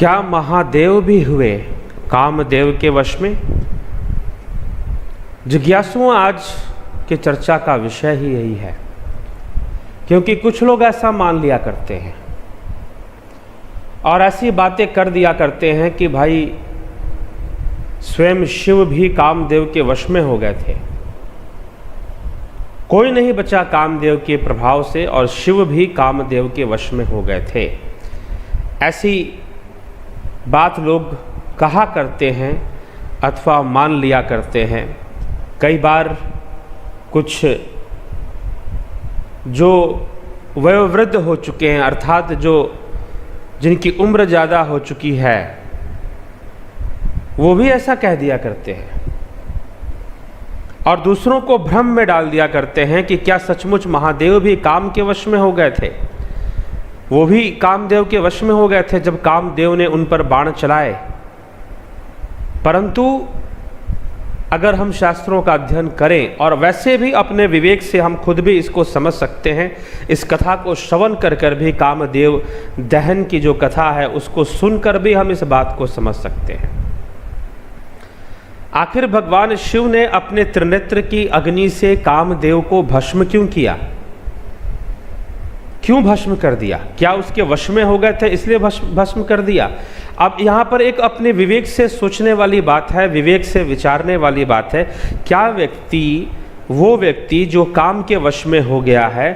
क्या महादेव भी हुए कामदेव के वश में? जिज्ञासुओं, आज की चर्चा का विषय ही यही है, क्योंकि कुछ लोग ऐसा मान लिया करते हैं और ऐसी बातें कर दिया करते हैं कि भाई स्वयं शिव भी कामदेव के वश में हो गए थे, कोई नहीं बचा कामदेव के प्रभाव से और शिव भी कामदेव के वश में हो गए थे। ऐसी बात लोग कहा करते हैं अथवा मान लिया करते हैं। कई बार कुछ जो वयोवृद्ध हो चुके हैं, अर्थात जो जिनकी उम्र ज़्यादा हो चुकी है, वो भी ऐसा कह दिया करते हैं और दूसरों को भ्रम में डाल दिया करते हैं कि क्या सचमुच महादेव भी काम के वश में हो गए थे? वो भी कामदेव के वश में हो गए थे जब कामदेव ने उन पर बाण चलाए। परंतु अगर हम शास्त्रों का अध्ययन करें और वैसे भी अपने विवेक से हम खुद भी इसको समझ सकते हैं, इस कथा को श्रवण कर कर भी कामदेव दहन की जो कथा है उसको सुनकर भी हम इस बात को समझ सकते हैं। आखिर भगवान शिव ने अपने त्रिनेत्र की अग्नि से कामदेव को भस्म क्यों किया? क्यों भस्म कर दिया? क्या उसके वश में हो गए थे इसलिए भस्म कर दिया? अब यहाँ पर एक अपने विवेक से सोचने वाली बात है, विवेक से विचारने वाली बात है। क्या वो व्यक्ति जो काम के वश में हो गया है,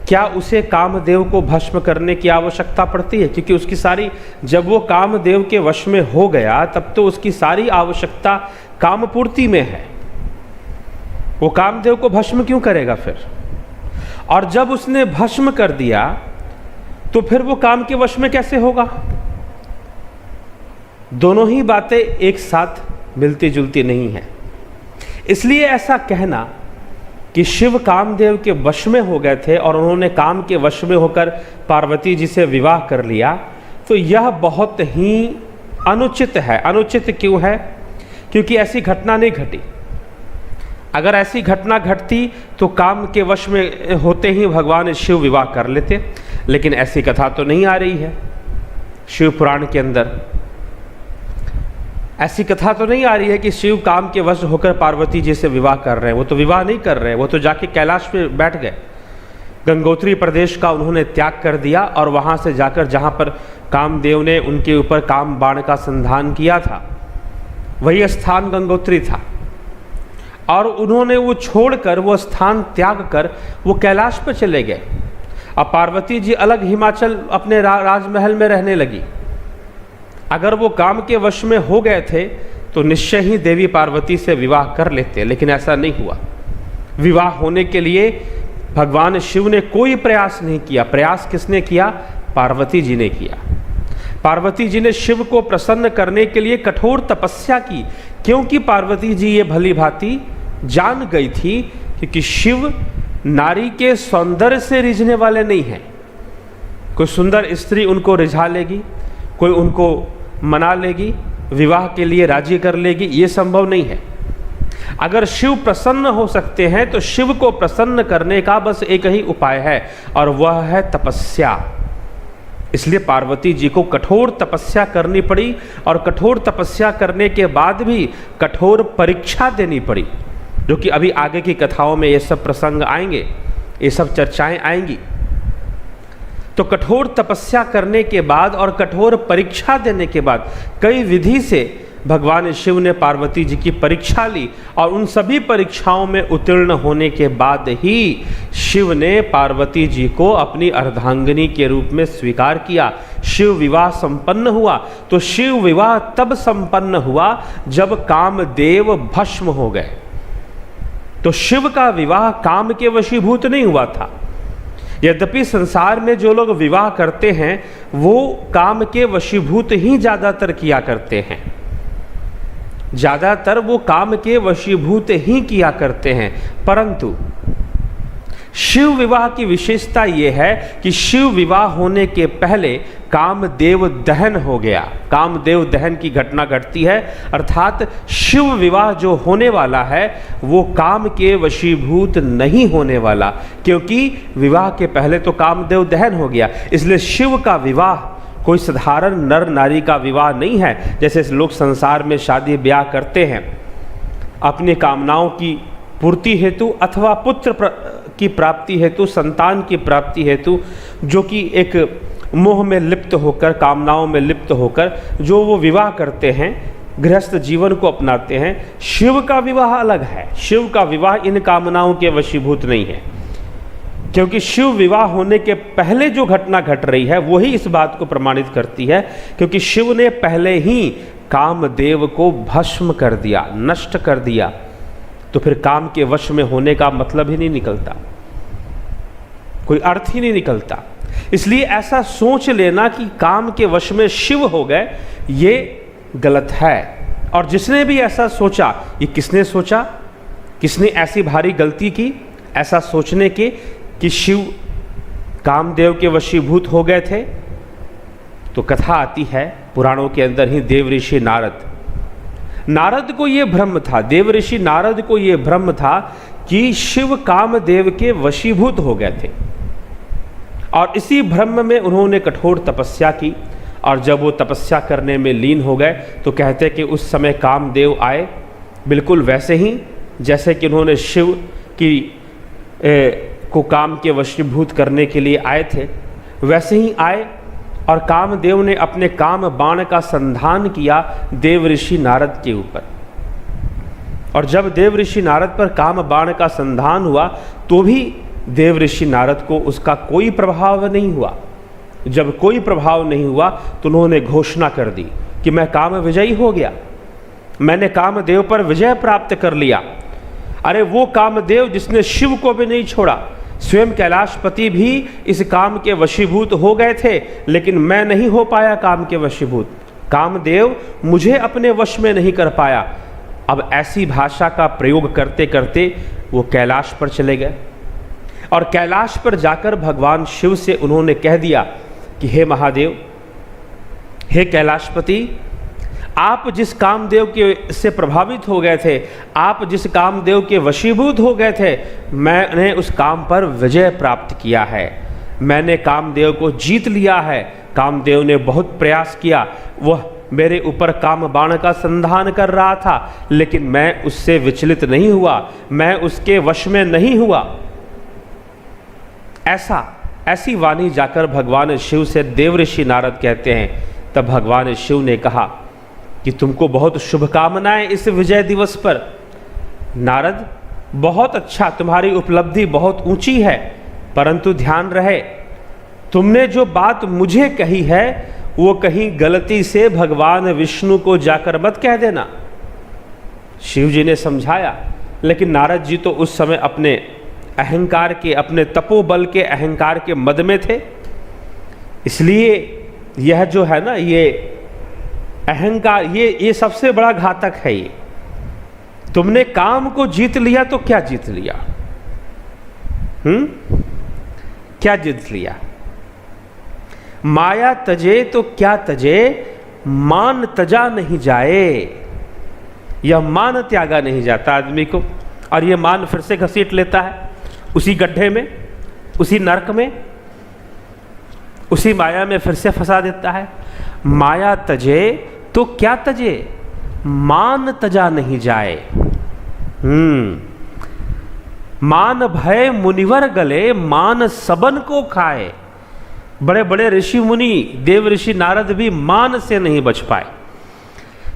क्या उसे कामदेव को भस्म करने की आवश्यकता पड़ती है? क्योंकि उसकी सारी, जब वो कामदेव के वश में हो गया तब तो उसकी सारी आवश्यकता काम पूर्ति में है। वो कामदेव को भस्म क्यों करेगा फिर? और जब उसने भस्म कर दिया तो फिर वो काम के वश में कैसे होगा? दोनों ही बातें एक साथ मिलती जुलती नहीं है। इसलिए ऐसा कहना कि शिव कामदेव के वश में हो गए थे और उन्होंने काम के वश में होकर पार्वती जी से विवाह कर लिया, तो यह बहुत ही अनुचित है। अनुचित क्यों है? क्योंकि ऐसी घटना नहीं घटी। अगर ऐसी घटना घटती तो काम के वश में होते ही भगवान शिव विवाह कर लेते, लेकिन ऐसी कथा तो नहीं आ रही है शिव पुराण के अंदर। ऐसी कथा तो नहीं आ रही है कि शिव काम के वश होकर पार्वती जी से विवाह कर रहे हैं। वो तो विवाह नहीं कर रहे हैं, वो तो जाके कैलाश पे बैठ गए। गंगोत्री प्रदेश का उन्होंने त्याग कर दिया और वहाँ से जाकर जहाँ पर कामदेव ने उनके ऊपर काम बाण का संधान किया था, वही स्थान गंगोत्री था। और उन्होंने वो छोड़कर, वो स्थान त्याग कर वो कैलाश पर चले गए। अब पार्वती जी अलग हिमाचल अपने राजमहल में रहने लगी। अगर वो काम के वश में हो गए थे तो निश्चय ही देवी पार्वती से विवाह कर लेते, लेकिन ऐसा नहीं हुआ। विवाह होने के लिए भगवान शिव ने कोई प्रयास नहीं किया। प्रयास किसने किया? पार्वती जी ने किया। पार्वती जी ने शिव को प्रसन्न करने के लिए कठोर तपस्या की, क्योंकि पार्वती जी ये भली भांति जान गई थी क्योंकि शिव नारी के सौंदर्य से रिझने वाले नहीं हैं। कोई सुंदर स्त्री उनको रिझा लेगी, कोई उनको मना लेगी, विवाह के लिए राजी कर लेगी, ये संभव नहीं है। अगर शिव प्रसन्न हो सकते हैं तो शिव को प्रसन्न करने का बस एक ही उपाय है और वह है तपस्या। इसलिए पार्वती जी को कठोर तपस्या करनी पड़ी और कठोर तपस्या करने के बाद भी कठोर परीक्षा देनी पड़ी, जो कि अभी आगे की कथाओं में ये सब प्रसंग आएंगे, ये सब चर्चाएं आएंगी। तो कठोर तपस्या करने के बाद और कठोर परीक्षा देने के बाद कई विधि से भगवान शिव ने पार्वती जी की परीक्षा ली और उन सभी परीक्षाओं में उत्तीर्ण होने के बाद ही शिव ने पार्वती जी को अपनी अर्धांगिनी के रूप में स्वीकार किया। शिव विवाह संपन्न हुआ। तो शिव विवाह तब संपन्न हुआ जब कामदेव भस्म हो गए। तो शिव का विवाह काम के वशीभूत नहीं हुआ था। यद्यपि संसार में जो लोग विवाह करते हैं वो काम के वशीभूत ही ज़्यादातर किया करते हैं, ज़्यादातर वो काम के वशीभूत ही किया करते हैं। परंतु शिव विवाह की विशेषता ये है कि शिव विवाह होने के पहले कामदेव दहन हो गया। कामदेव दहन की घटना घटती है, अर्थात शिव विवाह जो होने वाला है वो काम के वशीभूत नहीं होने वाला, क्योंकि विवाह के पहले तो कामदेव दहन हो गया। इसलिए शिव का विवाह कोई साधारण नर नारी का विवाह नहीं है, जैसे लोग संसार में शादी ब्याह करते हैं अपनी कामनाओं की पूर्ति हेतु अथवा पुत्र की प्राप्ति हेतु, संतान की प्राप्ति हेतु, जो कि एक मोह में लिप्त होकर, कामनाओं में लिप्त होकर जो वो विवाह करते हैं, गृहस्थ जीवन को अपनाते हैं। शिव का विवाह अलग है। शिव का विवाह इन कामनाओं के वशीभूत नहीं है, क्योंकि शिव विवाह होने के पहले जो घटना घट रही है वही इस बात को प्रमाणित करती है, क्योंकि शिव ने पहले ही कामदेव को भस्म कर दिया, नष्ट कर दिया। तो फिर काम के वश में होने का मतलब ही नहीं निकलता, कोई अर्थ ही नहीं निकलता। इसलिए ऐसा सोच लेना कि काम के वश में शिव हो गए, ये गलत है। और जिसने भी ऐसा सोचा, ये किसने सोचा, किसने ऐसी भारी गलती की ऐसा सोचने की कि शिव कामदेव के वशीभूत हो गए थे? तो कथा आती है पुराणों के अंदर ही, देव ऋषि नारद को ये भ्रम था, देव ऋषि नारद को ये भ्रम था कि शिव कामदेव के वशीभूत हो गए थे। और इसी भ्रम में उन्होंने कठोर तपस्या की, और जब वो तपस्या करने में लीन हो गए तो कहते कि उस समय कामदेव आए, बिल्कुल वैसे ही जैसे कि उन्होंने शिव की को काम के वशीभूत करने के लिए आए थे, वैसे ही आए। और कामदेव ने अपने काम बाण का संधान किया देव ऋषि नारद के ऊपर। और जब देव ऋषि नारद पर काम बाण का संधान हुआ तो भी देव ऋषि नारद को उसका कोई प्रभाव नहीं हुआ। जब कोई प्रभाव नहीं हुआ तो उन्होंने घोषणा कर दी कि मैं काम विजयी हो गया, मैंने कामदेव पर विजय प्राप्त कर लिया। अरे वो कामदेव जिसने शिव को भी नहीं छोड़ा, स्वयं कैलाशपति भी इस काम के वशीभूत हो गए थे, लेकिन मैं नहीं हो पाया काम के वशीभूत। कामदेव मुझे अपने वश में नहीं कर पाया। अब ऐसी भाषा का प्रयोग करते करते वो कैलाश पर चले गए, और कैलाश पर जाकर भगवान शिव से उन्होंने कह दिया कि हे महादेव, हे कैलाशपति, आप जिस कामदेव के से प्रभावित हो गए थे, आप जिस कामदेव के वशीभूत हो गए थे, मैंने उस काम पर विजय प्राप्त किया है, मैंने कामदेव को जीत लिया है। कामदेव ने बहुत प्रयास किया, वह मेरे ऊपर काम बाण का संधान कर रहा था, लेकिन मैं उससे विचलित नहीं हुआ, मैं उसके वश में नहीं हुआ। ऐसी वाणी जाकर भगवान शिव से देव ऋषि नारद कहते हैं। तब भगवान शिव ने कहा कि तुमको बहुत शुभकामनाएं इस विजय दिवस पर। नारद, बहुत अच्छा, तुम्हारी उपलब्धि बहुत ऊंची है, परंतु ध्यान रहे, तुमने जो बात मुझे कही है वो कहीं गलती से भगवान विष्णु को जाकर मत कह देना। शिव जी ने समझाया, लेकिन नारद जी तो उस समय अपने अहंकार के, अपने तपोबल के अहंकार के मद में थे। इसलिए यह जो है ना, ये अहंकार, ये सबसे बड़ा घातक है। ये तुमने काम को जीत लिया तो क्या जीत लिया? क्या जीत लिया? माया तजे तो क्या तजे, मान तजा नहीं जाए। यह मान त्यागा नहीं जाता आदमी को, और यह मान फिर से घसीट लेता है उसी गड्ढे में, उसी नरक में, उसी माया में फिर से फंसा देता है। माया तजे तो क्या तजे, मान तजा नहीं जाए। मान भय मुनिवर गले, मान सबन को खाए। बड़े बड़े ऋषि मुनि, देव ऋषि नारद भी मान से नहीं बच पाए।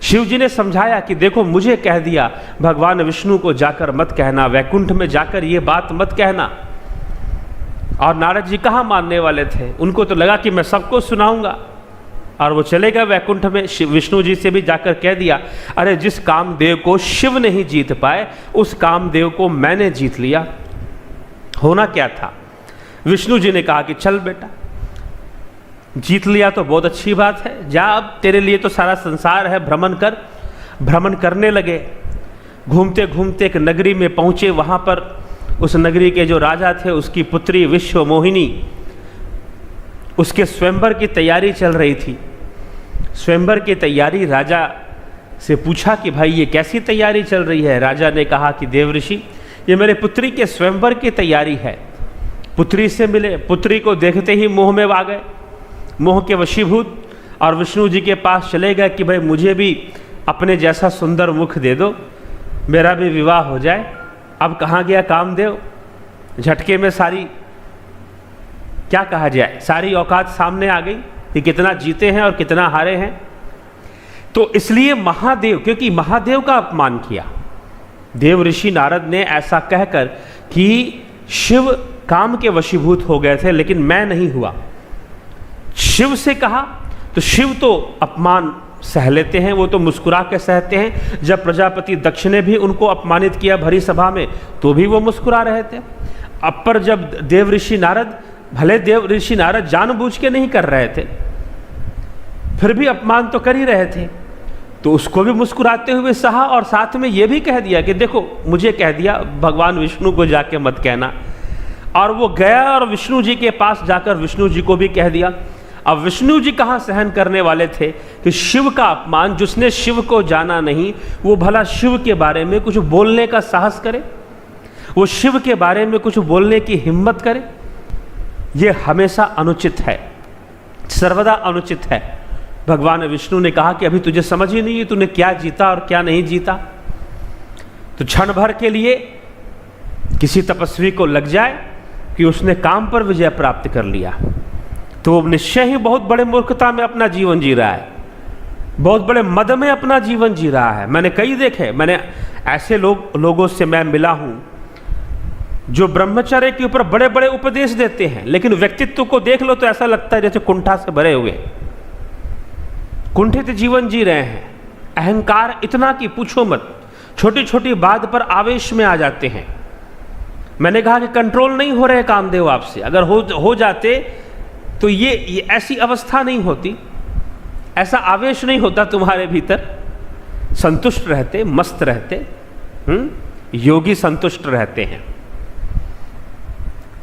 शिव जी ने समझाया कि देखो, मुझे कह दिया, भगवान विष्णु को जाकर मत कहना, वैकुंठ में जाकर ये बात मत कहना। और नारद जी कहाँ मानने वाले थे, उनको तो लगा कि मैं सबको सुनाऊंगा, और वो चले गए वैकुंठ में। विष्णु जी से भी जाकर कह दिया, अरे जिस कामदेव को शिव नहीं जीत पाए, उस कामदेव को मैंने जीत लिया। होना क्या था? विष्णु जी ने कहा कि चल बेटा, जीत लिया तो बहुत अच्छी बात है, जा, अब तेरे लिए तो सारा संसार है, भ्रमण कर। भ्रमण करने लगे, घूमते घूमते एक नगरी में पहुंचे। वहां पर उस नगरी के जो राजा थे, उसकी पुत्री विश्व मोहिनी, उसके स्वयंवर की तैयारी चल रही थी। स्वयंवर की तैयारी, राजा से पूछा कि भाई ये कैसी तैयारी चल रही है? राजा ने कहा कि देव ऋषि, ये मेरे पुत्री के स्वयंवर की तैयारी है। पुत्री से मिले, पुत्री को देखते ही मोह में आ गए, मोह के वशीभूत, और विष्णु जी के पास चले गए कि भाई मुझे भी अपने जैसा सुंदर मुख दे दो, मेरा भी विवाह हो जाए। अब कहाँ गया कामदेव, झटके में सारी, क्या कहा जाए, सारी औकात सामने आ गई कि कितना जीते हैं और कितना हारे हैं। तो इसलिए महादेव, क्योंकि महादेव का अपमान किया, देव ऋषि नारद ने ऐसा कहकर कि शिव काम के वशीभूत हो गए थे लेकिन मैं नहीं हुआ, शिव से कहा तो शिव तो अपमान सह लेते हैं, वो तो मुस्कुरा के सहते हैं। जब प्रजापति दक्ष ने भी उनको अपमानित किया भरी सभा में तो भी वो मुस्कुरा रहे थे। अब पर जब देव ऋषि नारद, भले देव ऋषि नारद जानबूझ के नहीं कर रहे थे, फिर भी अपमान तो कर ही रहे थे, तो उसको भी मुस्कुराते हुए सहा और साथ में ये भी कह दिया कि देखो मुझे कह दिया, भगवान विष्णु को जाके मत कहना। और वो गया और विष्णु जी के पास जाकर विष्णु जी को भी कह दिया। अब विष्णु जी कहाँ सहन करने वाले थे कि शिव का अपमान, जिसने शिव को जाना नहीं वो भला शिव के बारे में कुछ बोलने का साहस करे, वो शिव के बारे में कुछ बोलने की हिम्मत करे। ये हमेशा अनुचित है, सर्वदा अनुचित है। भगवान विष्णु ने कहा कि अभी तुझे समझ ही नहीं है तूने क्या जीता और क्या नहीं जीता। तो क्षण भर के लिए किसी तपस्वी को लग जाए कि उसने काम पर विजय प्राप्त कर लिया, तो वो निश्चय ही बहुत बड़े मूर्खता में अपना जीवन जी रहा है, बहुत बड़े मद में अपना जीवन जी रहा है। मैंने कई देखे, मैंने ऐसे लोगों से मैं मिला हूं जो ब्रह्मचर्य के ऊपर बड़े बड़े उपदेश देते हैं, लेकिन व्यक्तित्व को देख लो तो ऐसा लगता है जैसे कुंठा से भरे हुए, कुंठित जीवन जी रहे हैं। अहंकार इतना कि पूछो मत, छोटी छोटी बात पर आवेश में आ जाते हैं। मैंने कहा कि कंट्रोल नहीं हो रहे कामदेव आपसे, अगर हो जाते तो ये ऐसी अवस्था नहीं होती, ऐसा आवेश नहीं होता तुम्हारे भीतर, संतुष्ट रहते, मस्त रहते। योगी संतुष्ट रहते हैं,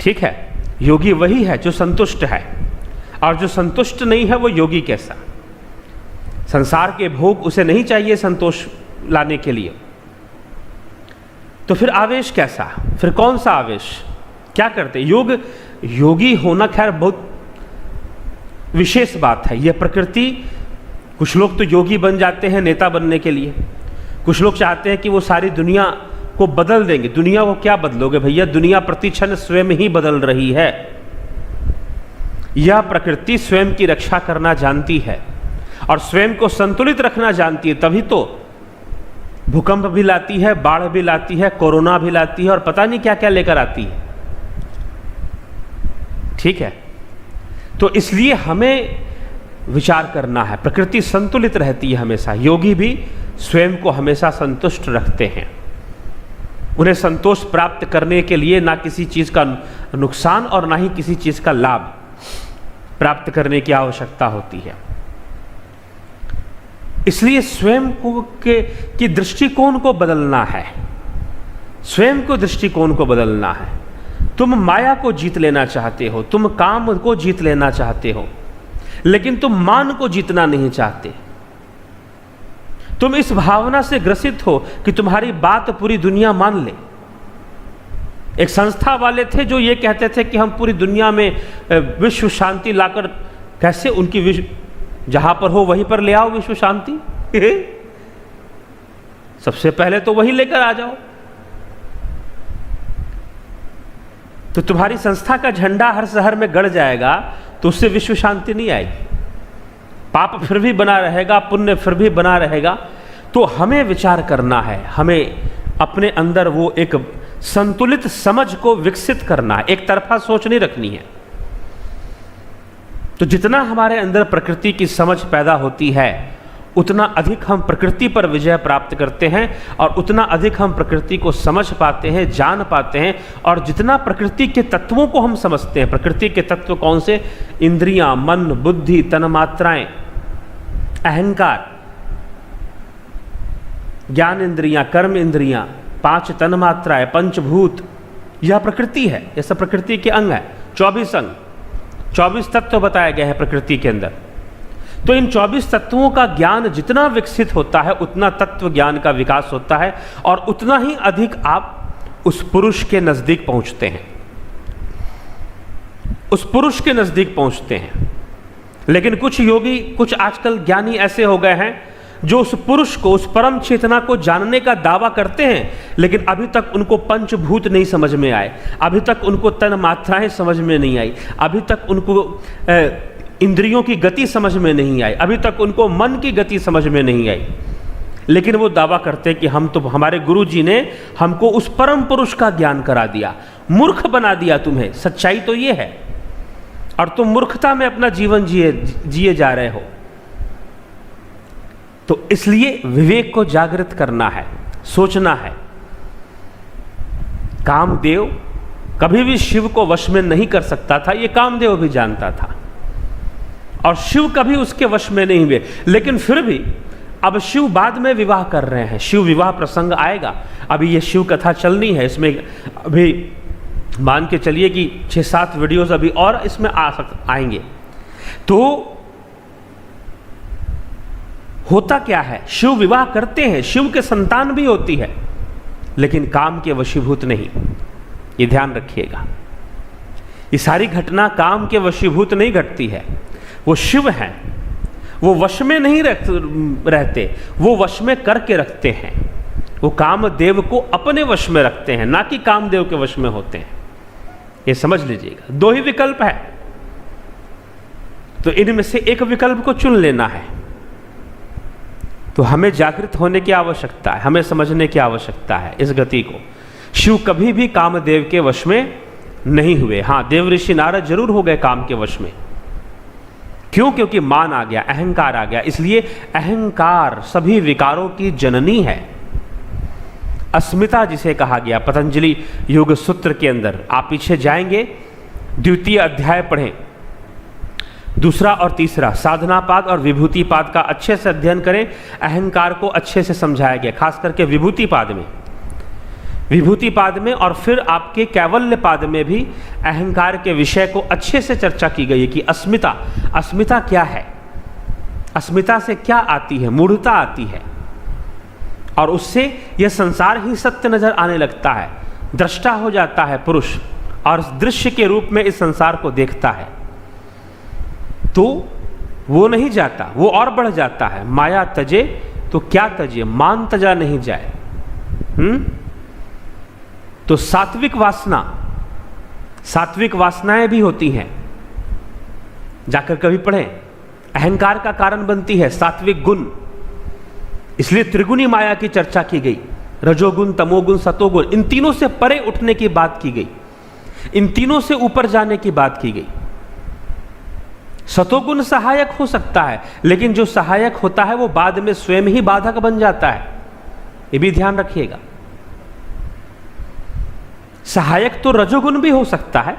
ठीक है। योगी वही है जो संतुष्ट है, और जो संतुष्ट नहीं है वो योगी कैसा। संसार के भोग उसे नहीं चाहिए संतोष लाने के लिए, तो फिर आवेश कैसा, फिर कौन सा आवेश, क्या करते। योगी होना खैर बहुत विशेष बात है। यह प्रकृति, कुछ लोग तो योगी बन जाते हैं नेता बनने के लिए, कुछ लोग चाहते हैं कि वो सारी दुनिया को बदल देंगे। दुनिया को क्या बदलोगे भैया, दुनिया प्रतिक्षण स्वयं ही बदल रही है। यह प्रकृति स्वयं की रक्षा करना जानती है और स्वयं को संतुलित रखना जानती है, तभी तो भूकंप भी लाती है, बाढ़ भी लाती है, कोरोना भी लाती है और पता नहीं क्या क्या लेकर आती है, ठीक है। तो इसलिए हमें विचार करना है, प्रकृति संतुलित रहती है हमेशा। योगी भी स्वयं को हमेशा संतुष्ट रखते हैं, उन्हें संतोष प्राप्त करने के लिए ना किसी चीज का नुकसान और ना ही किसी चीज का लाभ प्राप्त करने की आवश्यकता होती है। इसलिए स्वयं को के दृष्टिकोण को बदलना है, स्वयं को दृष्टिकोण को बदलना है। तुम माया को जीत लेना चाहते हो, तुम काम को जीत लेना चाहते हो, लेकिन तुम मान को जीतना नहीं चाहते। तुम इस भावना से ग्रसित हो कि तुम्हारी बात पूरी दुनिया मान ले। एक संस्था वाले थे जो ये कहते थे कि हम पूरी दुनिया में विश्व शांति लाकर, कैसे उनकी विश्व जहां पर हो वहीं पर ले आओ विश्व शांति सबसे पहले तो वही लेकर आ जाओ। तो तुम्हारी संस्था का झंडा हर शहर में गड़ जाएगा तो उससे विश्व शांति नहीं आएगी, पाप फिर भी बना रहेगा, पुण्य फिर भी बना रहेगा। तो हमें विचार करना है, हमें अपने अंदर वो एक संतुलित समझ को विकसित करना है, एक तरफा सोच नहीं रखनी है। तो जितना हमारे अंदर प्रकृति की समझ पैदा होती है उतना अधिक हम प्रकृति पर विजय प्राप्त करते हैं और उतना अधिक हम प्रकृति को समझ पाते हैं, जान पाते हैं। और जितना प्रकृति के तत्वों को हम समझते हैं, प्रकृति के तत्व कौन से, इंद्रियां, मन, बुद्धि, तन्मात्राएं, अहंकार, ज्ञान इंद्रियां, कर्म इंद्रियां, 5 तन्मात्राएं, पंचभूत, यह प्रकृति है। यह सब प्रकृति के अंग है। 24 अंग, 24 तत्व बताए गए हैं प्रकृति के अंदर। तो इन 24 तत्वों का ज्ञान जितना विकसित होता है उतना तत्व ज्ञान का विकास होता है और उतना ही अधिक आप उस पुरुष के नजदीक पहुंचते हैं, उस पुरुष के नजदीक पहुंचते हैं। लेकिन कुछ योगी, कुछ आजकल ज्ञानी ऐसे हो गए हैं जो उस पुरुष को, उस परम चेतना को जानने का दावा करते हैं, लेकिन अभी तक उनको पंचभूत नहीं समझ में आए, अभी तक उनको तन मात्राएं समझ में नहीं आई, अभी तक उनको इंद्रियों की गति समझ में नहीं आई, अभी तक उनको मन की गति समझ में नहीं आई, लेकिन वो दावा करते कि हम तो, हमारे गुरु जी ने हमको उस परम पुरुष का ज्ञान करा दिया, मूर्ख बना दिया तुम्हें। सच्चाई तो ये है, और तुम मूर्खता में अपना जीवन जिए जा रहे हो। तो इसलिए विवेक को जागृत करना है, सोचना है। कामदेव कभी भी शिव को वश में नहीं कर सकता था, यह कामदेव भी जानता था, और शिव कभी उसके वश में नहीं हुए। लेकिन फिर भी अब शिव बाद में विवाह कर रहे हैं, शिव विवाह प्रसंग आएगा। अभी ये शिव कथा चलनी है, इसमें अभी मान के चलिए कि 6-7 वीडियोस अभी और इसमें आएंगे। तो होता क्या है, शिव विवाह करते हैं, शिव के संतान भी होती है, लेकिन काम के वशीभूत नहीं। ये ध्यान रखिएगा, ये सारी घटना काम के वशीभूत नहीं घटती है। वो शिव हैं, वो वश में नहीं रहते, वो वश में करके रखते हैं। वो कामदेव को अपने वश में रखते हैं, ना कि कामदेव के वश में होते हैं। ये समझ लीजिएगा। 2 ही विकल्प है, तो इनमें से एक विकल्प को चुन लेना है। तो हमें जागृत होने की आवश्यकता है, हमें समझने की आवश्यकता है इस गति को। शिव कभी भी कामदेव के वश में नहीं हुए। हाँ, देव ऋषि नारद जरूर हो गए काम के वश में। क्यों? क्योंकि मान आ गया, अहंकार आ गया। इसलिए अहंकार सभी विकारों की जननी है। अस्मिता जिसे कहा गया पतंजलि योग सूत्र के अंदर, आप पीछे जाएंगे, 2वां अध्याय पढ़ें, 2 और 3 साधनापाद और विभूतिपाद का अच्छे से अध्ययन करें। अहंकार को अच्छे से समझाया गया, खास करके विभूतिपाद में, और फिर आपके कैवल्यपाद में भी अहंकार के विषय को अच्छे से चर्चा की गई है कि अस्मिता क्या है, अस्मिता से क्या आती है, मूढ़ता आती है, और उससे यह संसार ही सत्य नजर आने लगता है। दृष्टा हो जाता है पुरुष, और दृश्य के रूप में इस संसार को देखता है। तो वो नहीं जाता, वो और बढ़ जाता है। माया तजे तो क्या तजे, मान तजा नहीं जाए। तो सात्विक वासनाएं भी होती हैं, जाकर कभी पढ़ें। अहंकार का कारण बनती है सात्विक गुण, इसलिए त्रिगुणी माया की चर्चा की गई। रजोगुण, तमोगुण, सतोगुण, इन तीनों से परे उठने की बात की गई, इन तीनों से ऊपर जाने की बात की गई। सतोगुण सहायक हो सकता है, लेकिन जो सहायक होता है वो बाद में स्वयं ही बाधक बन जाता है, ये भी ध्यान रखिएगा। सहायक तो रजोगुण भी हो सकता है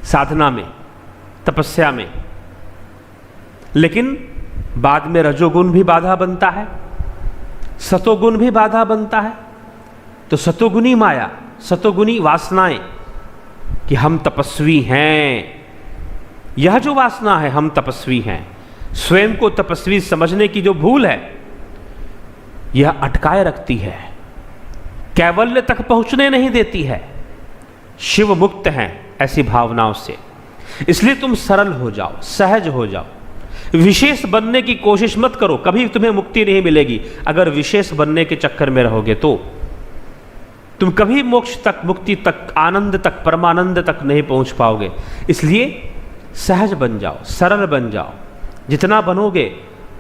साधना में, तपस्या में, लेकिन बाद में रजोगुण भी बाधा बनता है, सतोगुण भी बाधा बनता है। तो सतोगुणी माया, सतोगुणी वासनाएं कि हम तपस्वी हैं, यह जो वासना है हम तपस्वी हैं, स्वयं को तपस्वी समझने की जो भूल है, यह अटकाए रखती है, कैवल्य तक पहुंचने नहीं देती है। शिव मुक्त हैं ऐसी भावनाओं से। इसलिए तुम सरल हो जाओ, सहज हो जाओ, विशेष बनने की कोशिश मत करो, कभी तुम्हें मुक्ति नहीं मिलेगी। अगर विशेष बनने के चक्कर में रहोगे तो तुम कभी मोक्ष तक, मुक्ति तक, आनंद तक, परमानंद तक नहीं पहुंच पाओगे। इसलिए सहज बन जाओ, सरल बन जाओ। जितना बनोगे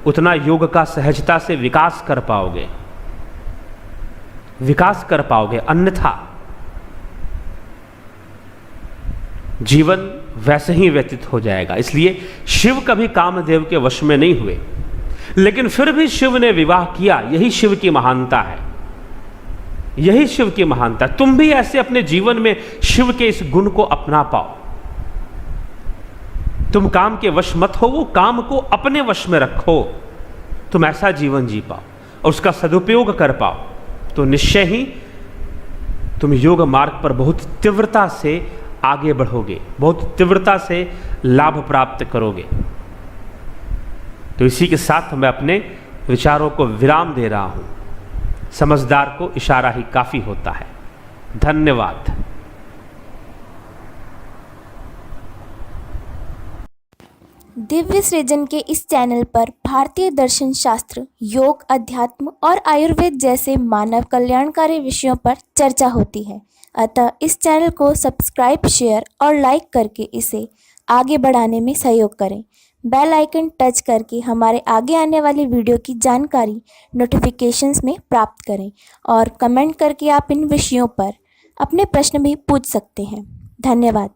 उतना योग का सहजता से विकास कर पाओगे, अन्यथा जीवन वैसे ही व्यतीत हो जाएगा। इसलिए शिव कभी कामदेव के वश में नहीं हुए, लेकिन फिर भी शिव ने विवाह किया। यही शिव की महानता है, यही शिव की महानता। तुम भी ऐसे अपने जीवन में शिव के इस गुण को अपना पाओ। तुम काम के वश मत हो, वो काम को अपने वश में रखो, तुम ऐसा जीवन जी पाओ और उसका सदुपयोग कर पाओ, तो निश्चय ही तुम योग मार्ग पर बहुत तीव्रता से आगे बढ़ोगे, बहुत तीव्रता से लाभ प्राप्त करोगे। तो इसी के साथ मैं अपने विचारों को विराम दे रहा हूं। समझदार को इशारा ही काफी होता है। धन्यवाद। दिव्य सृजन के इस चैनल पर भारतीय दर्शन शास्त्र, योग, अध्यात्म और आयुर्वेद जैसे मानव कल्याणकारी विषयों पर चर्चा होती है। अतः इस चैनल को सब्सक्राइब, शेयर और लाइक करके इसे आगे बढ़ाने में सहयोग करें। बेल आइकन टच करके हमारे आगे आने वाली वीडियो की जानकारी नोटिफिकेशंस में प्राप्त करें और कमेंट करके आप इन विषयों पर अपने प्रश्न भी पूछ सकते हैं। धन्यवाद।